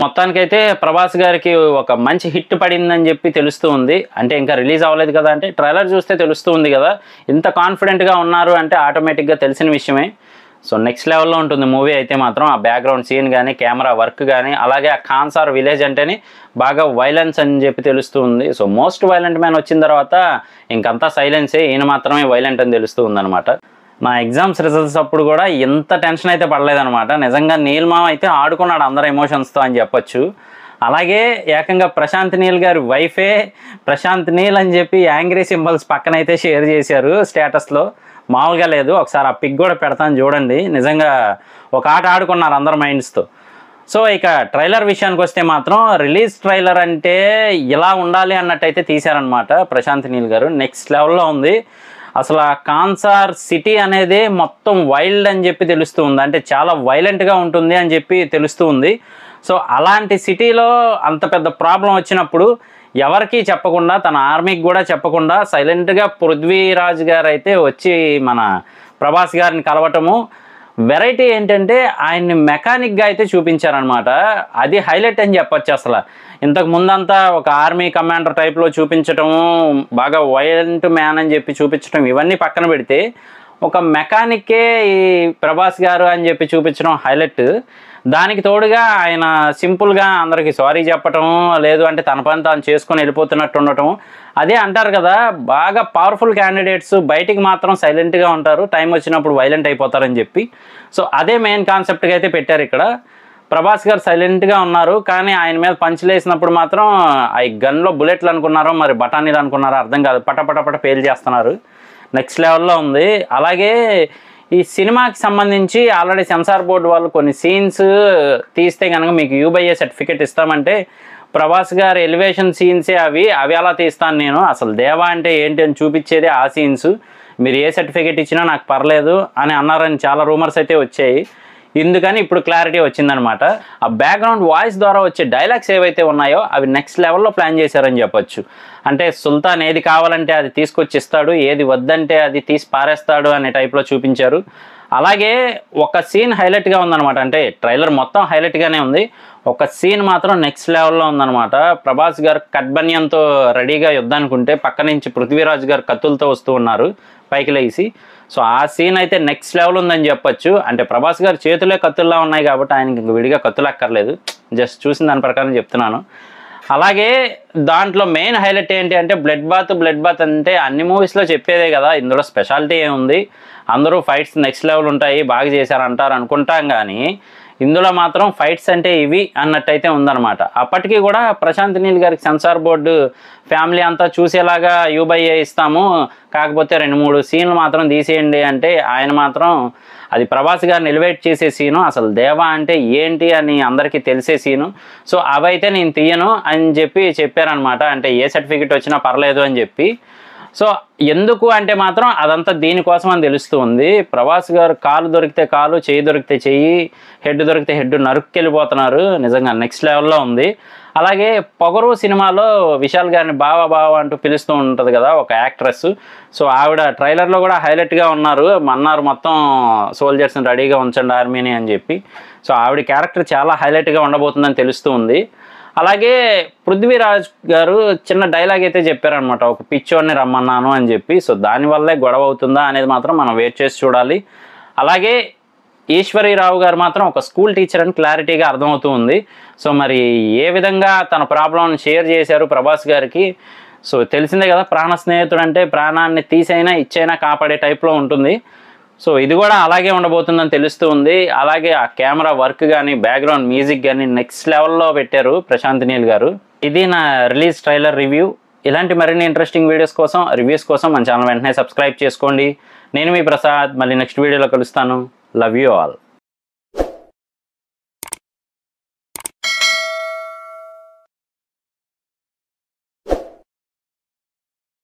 మొత్తానికైతే ప్రభాస్ గారికి ఒక మంచి హిట్ పడిందని చెప్పి తెలుస్తూ ఉంది. అంటే ఇంకా రిలీజ్ అవ్వలేదు కదా, అంటే ట్రైలర్ చూస్తే తెలుస్తూ ఉంది కదా. ఇంత కాన్ఫిడెంట్గా ఉన్నారు అంటే ఆటోమేటిక్గా తెలిసిన విషయమే. సో నెక్స్ట్ లెవెల్లో ఉంటుంది మూవీ అయితే మాత్రం. ఆ బ్యాక్గ్రౌండ్ సీన్ కానీ, కెమెరా వర్క్ కానీ, అలాగే ఆ కాన్సార్ విలేజ్ అంటేనే బాగా వైలెన్స్ అని చెప్పి తెలుస్తూ ఉంది. సో మోస్ట్ వైలెంట్ మ్యాన్ వచ్చిన తర్వాత ఇంకంతా సైలెన్సే, ఈయన మాత్రమే వైలెంట్ అని తెలుస్తూ ఉందన్నమాట. నా ఎగ్జామ్స్ రిజల్ట్స్ అప్పుడు కూడా ఎంత టెన్షన్ అయితే పడలేదనమాట. నిజంగా నీల్ మామ అయితే ఆడుకున్నాడు అందరు ఎమోషన్స్తో అని చెప్పొచ్చు. అలాగే ఏకంగా ప్రశాంత్ నీల్ గారి వైఫే ప్రశాంత్ నీల్ అని చెప్పి యాంగ్రీ సింబల్స్ పక్కనైతే షేర్ చేశారు స్టేటస్లో. మామూలుగా లేదు, ఒకసారి ఆ పిక్ కూడా పెడతాను చూడండి. నిజంగా ఒక ఆట ఆడుకున్నారు అందరు మైండ్స్తో. సో ఇక ట్రైలర్ విషయానికి వస్తే మాత్రం రిలీజ్ ట్రైలర్ అంటే ఇలా ఉండాలి అన్నట్టయితే తీశారనమాట ప్రశాంత్ నీల్ గారు. నెక్స్ట్ లెవెల్లో ఉంది. అసలు ఆ కాన్సార్ సిటీ అనేది మొత్తం వైల్డ్ అని చెప్పి తెలుస్తూ ఉంది, అంటే చాలా వైలెంట్గా ఉంటుంది అని చెప్పి తెలుస్తూ ఉంది. సో అలాంటి సిటీలో అంత పెద్ద ప్రాబ్లం వచ్చినప్పుడు ఎవరికి చెప్పకుండా, తన ఆర్మీకి కూడా చెప్పకుండా సైలెంట్గా పృథ్వీరాజ్ గారు అయితే వచ్చి మన ప్రభాస్ గారిని కలవటము. వెరైటీ ఏంటంటే ఆయన్ని మెకానిక్గా అయితే చూపించారనమాట. అది హైలైట్ అని చెప్పొచ్చు. అసలు ఇంతకు ముందంతా ఒక ఆర్మీ కమాండర్ టైప్లో చూపించటము, బాగా వైలెంట్ మ్యాన్ అని చెప్పి చూపించడం, ఇవన్నీ పక్కన పెడితే ఒక మెకానిక్కే ఈ ప్రభాస్ గారు అని చెప్పి చూపించడం హైలైట్. దానికి తోడుగా ఆయన సింపుల్గా అందరికీ సారీ చెప్పటం, లేదు అంటే తన పని తాను చేసుకొని వెళ్ళిపోతున్నట్టు ఉండటం. అదే అంటారు కదా, బాగా పవర్ఫుల్ క్యాండిడేట్స్ బయటికి మాత్రం సైలెంట్గా ఉంటారు, టైం వచ్చినప్పుడు వైలెంట్ అయిపోతారని చెప్పి. సో అదే మెయిన్ కాన్సెప్ట్గా అయితే పెట్టారు ఇక్కడ. ప్రభాస్ గారు సైలెంట్గా ఉన్నారు, కానీ ఆయన మీద పంచులు వేసినప్పుడు మాత్రం ఆ గన్లో బుల్లెట్లు అనుకున్నారో మరి బఠానీలు అనుకున్నారో అర్థం కాదు, పటపటపట పేలు చేస్తున్నారు. నెక్స్ట్ లెవెల్లో ఉంది. అలాగే ఈ సినిమాకి సంబంధించి ఆల్రెడీ సెన్సార్ బోర్డు వాళ్ళు కొన్ని సీన్స్ తీస్తే కనుక మీకు యూబైఏ సర్టిఫికేట్ ఇస్తామంటే, ప్రభాస్ గారు ఎలివేషన్ సీన్సే అవి అలా తీస్తాను నేను, అసలు దేవా అంటే ఏంటి అని చూపించేది ఆ సీన్స్, మీరు ఏ సర్టిఫికేట్ ఇచ్చినా నాకు పర్లేదు అని అన్నారని చాలా రూమర్స్ అయితే వచ్చాయి. ఇందుకని ఇప్పుడు క్లారిటీ వచ్చిందనమాట. ఆ బ్యాక్గ్రౌండ్ వాయిస్ ద్వారా వచ్చే డైలాగ్స్ ఏవైతే ఉన్నాయో అవి నెక్స్ట్ లెవెల్లో ప్లాన్ చేశారని చెప్పొచ్చు. అంటే సుల్తాన్ ఏది కావాలంటే అది తీసుకొచ్చి ఇస్తాడు, ఏది వద్దంటే అది తీసి పారేస్తాడు అనే టైప్లో చూపించారు. అలాగే ఒక సీన్ హైలైట్గా ఉందన్నమాట. అంటే ట్రైలర్ మొత్తం హైలైట్గానే ఉంది, ఒక సీన్ మాత్రం నెక్స్ట్ లెవెల్లో ఉందన్నమాట. ప్రభాస్ గారు కట్బన్యంతో రెడీగా యుద్ధానికి ఉంటే పక్క నుంచి పృథ్వీరాజ్ గారు కత్తులతో వస్తూ ఉన్నారు పైకి లేసి. సో ఆ సీన్ అయితే నెక్స్ట్ లెవెల్ ఉందని చెప్పొచ్చు. అంటే ప్రభాస్ గారు చేతులే కత్తుల్లా ఉన్నాయి కాబట్టి ఆయనకి ఇంక విడిగా కత్తులు అక్కర్లేదు, జస్ట్ చూసిన దాని ప్రకారం చెప్తున్నాను. అలాగే దాంట్లో మెయిన్ హైలైట్ ఏంటి అంటే బ్లడ్ బాత్ అంటే అన్ని మూవీస్లో చెప్పేదే కదా, ఇందులో స్పెషాలిటీ ఏముంది, అందరూ ఫైట్స్ నెక్స్ట్ లెవెల్ ఉంటాయి, బాగా చేశారంటారు అనుకుంటాం, కానీ ఇందులో మాత్రం ఫైట్స్ అంటే ఇవి అన్నట్టయితే ఉందన్నమాట. అప్పటికీ కూడా ప్రశాంత్ నీల్ గారికి సెన్సార్ బోర్డు ఫ్యామిలీ అంతా చూసేలాగా యూబైఏ ఇస్తాము, కాకపోతే 2-3 సీన్లు మాత్రం తీసేయండి అంటే ఆయన మాత్రం అది ప్రభాస్ గారిని ఎలివేట్ చేసే సీను, అసలు దేవా అంటే ఏంటి అని అందరికీ తెలిసే సీను. సో అవైతే నేను తీయను అని చెప్పి చెప్పారనమాట. అంటే ఏ సర్టిఫికెట్ వచ్చినా పర్లేదు అని చెప్పి. సో ఎందుకు అంటే మాత్రం అదంతా దీనికోసం అని తెలుస్తూ ఉంది. ప్రభాస్ గారు కాలు దొరికితే కాలు, చెయ్యి దొరికితే చెయ్యి, హెడ్ దొరికితే హెడ్ నరుక్కెళ్ళిపోతున్నారు. నిజంగా నెక్స్ట్ లెవెల్లో ఉంది. అలాగే పొగరు సినిమాలో విశాల్ గారిని బావా అంటూ పిలుస్తూ ఉంటుంది కదా ఒక యాక్ట్రెస్. సో ఆవిడ ట్రైలర్లో కూడా హైలైట్గా ఉన్నారు, అన్నారు మొత్తం సోల్జర్స్ని రెడీగా ఉంచండి ఆర్మీని అని చెప్పి. సో ఆవిడ క్యారెక్టర్ చాలా హైలైట్గా ఉండబోతుందని తెలుస్తూ ఉంది. అలాగే పృథ్వీరాజ్ గారు చిన్న డైలాగ్ అయితే చెప్పారనమాట, ఒక పిచ్చోడిని రమ్మన్నాను అని చెప్పి. సో దానివల్లే గొడవ అవుతుందా అనేది మాత్రం మనం వెయిట్ చేసి చూడాలి. అలాగే ఈశ్వరీరావు గారు మాత్రం ఒక స్కూల్ టీచర్ అని క్లారిటీగా అర్థమవుతూ ఉంది. సో మరి ఏ విధంగా తన ప్రాబ్లం షేర్ చేశారు ప్రభాస్ గారికి. సో తెలిసిందే కదా, ప్రాణ స్నేహితుడు అంటే ప్రాణాన్ని తీసైనా ఇచ్చైనా కాపాడే టైప్లో ఉంటుంది. సో ఇది కూడా అలాగే ఉండబోతుందని తెలుస్తూ ఉంది. అలాగే ఆ కెమెరా వర్క్ కానీ, బ్యాక్గ్రౌండ్ మ్యూజిక్ కానీ నెక్స్ట్ లెవెల్లో పెట్టారు ప్రశాంత్ నీల్ గారు. ఇది నా రిలీజ్ ట్రైలర్ రివ్యూ. ఇలాంటి మరిన్ని ఇంట్రెస్టింగ్ వీడియోస్ కోసం, రివ్యూస్ కోసం మన ఛానల్ వెంటనే సబ్స్క్రైబ్ చేసుకోండి. నేను మీ ప్రసాద్, మళ్ళీ నెక్స్ట్ వీడియోలో కలుస్తాను. Love you all.